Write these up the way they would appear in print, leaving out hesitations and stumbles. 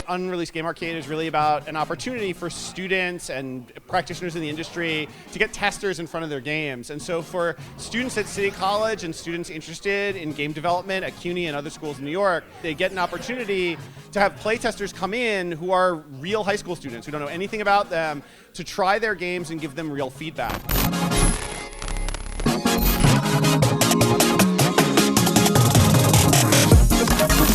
Unreleased Game Arcade is really about an opportunity for students and practitioners in the industry to get testers in front of their games. And so for students at City College and students interested in game development at CUNY and other schools in New York, they get an opportunity to have playtesters come in who are real high school students who don't know anything about them to try their games and give them real feedback.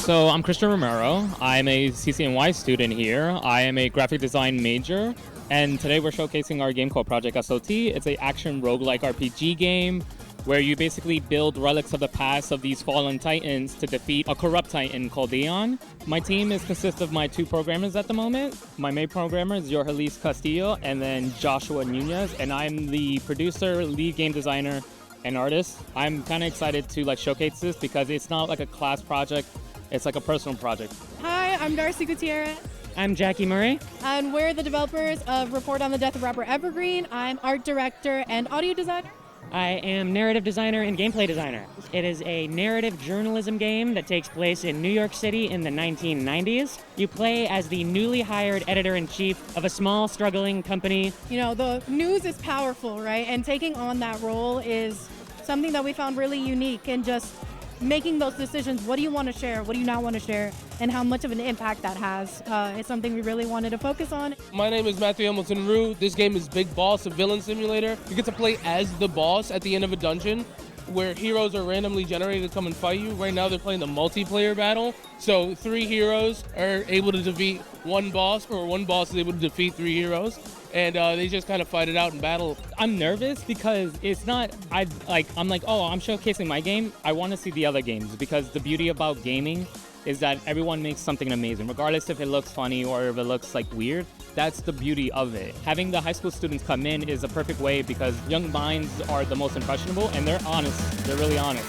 So I'm Christian Romero. I'm a CCNY student here. I am a graphic design major. And today we're showcasing our game called Project SOT. It's an action roguelike RPG game where you basically build relics of the past of these fallen titans to defeat a corrupt titan called Aeon. My team consists of my two programmers at the moment. My main programmer is Jorgelis Castillo and then Joshua Nunez. And I'm the producer, lead game designer, and artist. I'm kind of excited to showcase this because it's not like a class project. It's like a personal project. Hi, I'm Darcy Gutierrez. I'm Jackie Murray. And we're the developers of Report on the Death of Rapper Evergreen. I'm art director and audio designer. I am narrative designer and gameplay designer. It is a narrative journalism game that takes place in New York City in the 1990s. You play as the newly hired editor-in-chief of a small, struggling company. You know, the news is powerful, right? And taking on that role is something that we found really unique, and just making those decisions. What do you want to share? What do you not want to share? And how much of an impact that has is something we really wanted to focus on. My name is Matthew Hamilton-Rue. This game is Big Boss, a villain simulator. You get to play as the boss at the end of a dungeon where heroes are randomly generated to come and fight you. Right now they're playing the multiplayer battle. So 3 heroes are able to defeat one boss, or one boss is able to defeat 3 heroes. And they just kind of fight it out in battle. I'm nervous because it's not, I'm showcasing my game. I want to see the other games because the beauty about gaming is that everyone makes something amazing, regardless if it looks funny or if it looks weird. That's the beauty of it. Having the high school students come in is a perfect way because young minds are the most impressionable and they're honest. They're really honest.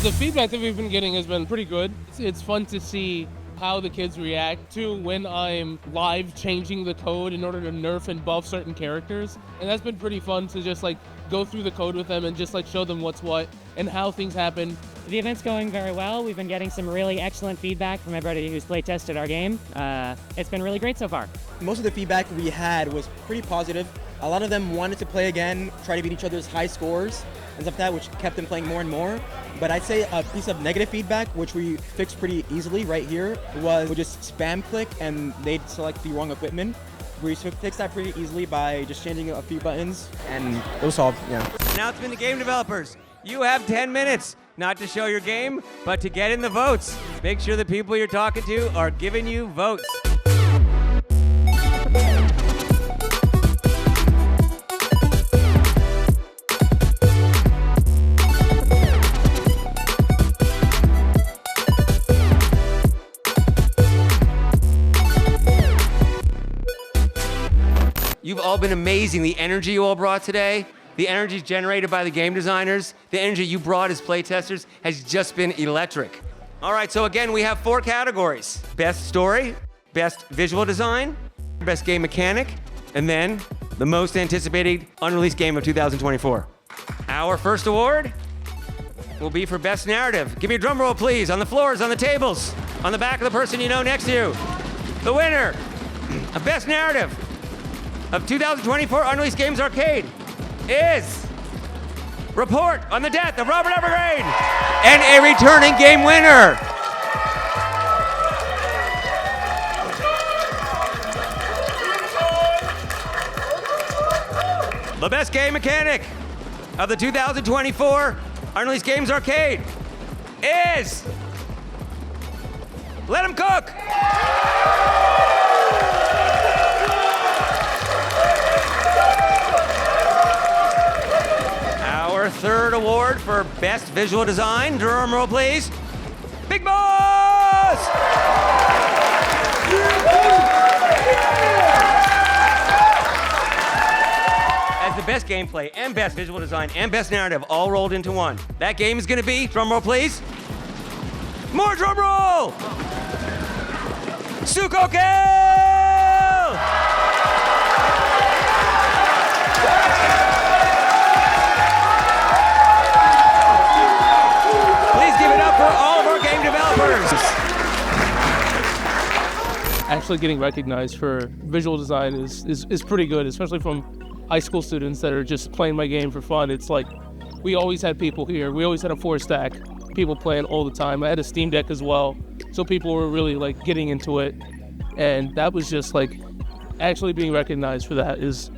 The feedback that we've been getting has been pretty good. It's fun to see how the kids react to when I'm live changing the code in order to nerf and buff certain characters. And that's been pretty fun to just go through the code with them and just show them what's what and how things happen. The event's going very well. We've been getting some really excellent feedback from everybody who's play tested our game. It's been really great so far. Most of the feedback we had was pretty positive. A lot of them wanted to play again, try to beat each other's high scores and stuff like that, which kept them playing more and more. But I'd say a piece of negative feedback, which we fixed pretty easily right here, was we just spam click and they'd select the wrong equipment. We fixed that pretty easily by just changing a few buttons, and it was solved, yeah. Announcement to game developers. You have 10 minutes, not to show your game, but to get in the votes. Make sure the people you're talking to are giving you votes. You've all been amazing. The energy you all brought today, the energy generated by the game designers, the energy you brought as playtesters has just been electric. All right, so again, we have 4 categories. Best story, best visual design, best game mechanic, and then the most anticipated unreleased game of 2024. Our first award will be for best narrative. Give me a drum roll, please, on the floors, on the tables, on the back of the person you know next to you. The winner of best narrative of 2024 Unreleased Games Arcade is Report on the Death of Robert Evergreen, and a returning game winner. The best game mechanic of the 2024 Unreleased Games Arcade is Let 'em Cook. Our third award for Best Visual Design, drum roll please, Big Boss! As the best gameplay and best visual design and best narrative all rolled into one. That game is gonna be, drum roll please, more drum roll! Suko Kill! Please give it up for all of our game developers. Actually getting recognized for visual design is pretty good, especially from high school students that are just playing my game for fun. It's like, we always had people here. We always had a 4-stack, people playing all the time. I had a Steam Deck as well, so people were really like getting into it. And that was just like, actually being recognized for that is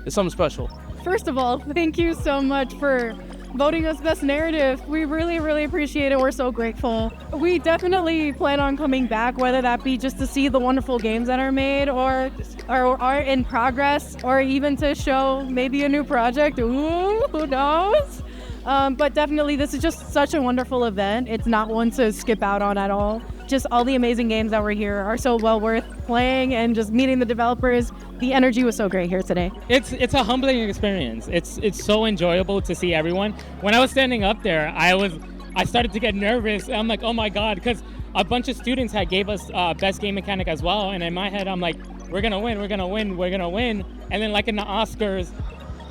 something special. First of all, thank you so much for voting us Best Narrative. We really, really appreciate it. We're so grateful. We definitely plan on coming back, whether that be just to see the wonderful games that are made or are in progress, or even to show maybe a new project. Ooh, who knows? But definitely, this is just such a wonderful event. It's not one to skip out on at all. Just all the amazing games that were here are so well worth playing, and just meeting the developers. The energy was so great here today. It's a humbling experience. It's so enjoyable to see everyone. When I was standing up there, I started to get nervous. I'm like, oh my God, because a bunch of students gave us best game mechanic as well, and in my head I'm like, we're gonna win, we're gonna win, we're gonna win. And then like in the Oscars,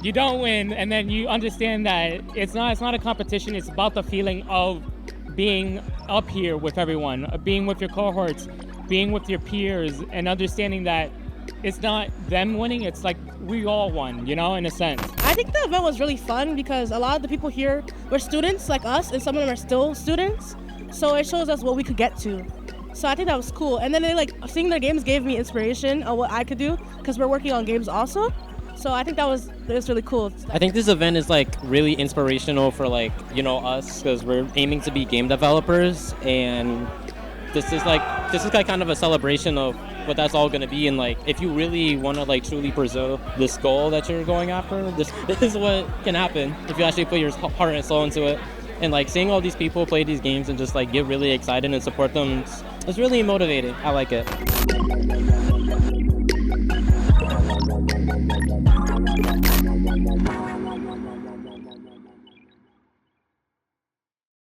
you don't win, and then you understand that it's not a competition. It's about the feeling of being up here with everyone, being with your cohorts, being with your peers, and understanding that it's not them winning, it's like we all won, you know, in a sense. I think the event was really fun because a lot of the people here were students like us, and some of them are still students. So it shows us what we could get to. So I think that was cool. And then seeing their games gave me inspiration of what I could do, because we're working on games also. So I think that was really cool. I think this event is like really inspirational for like, you know, us, because we're aiming to be game developers, and this is like kind of a celebration of what that's all going to be. And like, if you really want to like truly pursue this goal that you're going after, this is what can happen if you actually put your heart and soul into it. And like seeing all these people play these games and just like get really excited and support them, it's really motivating. I like it.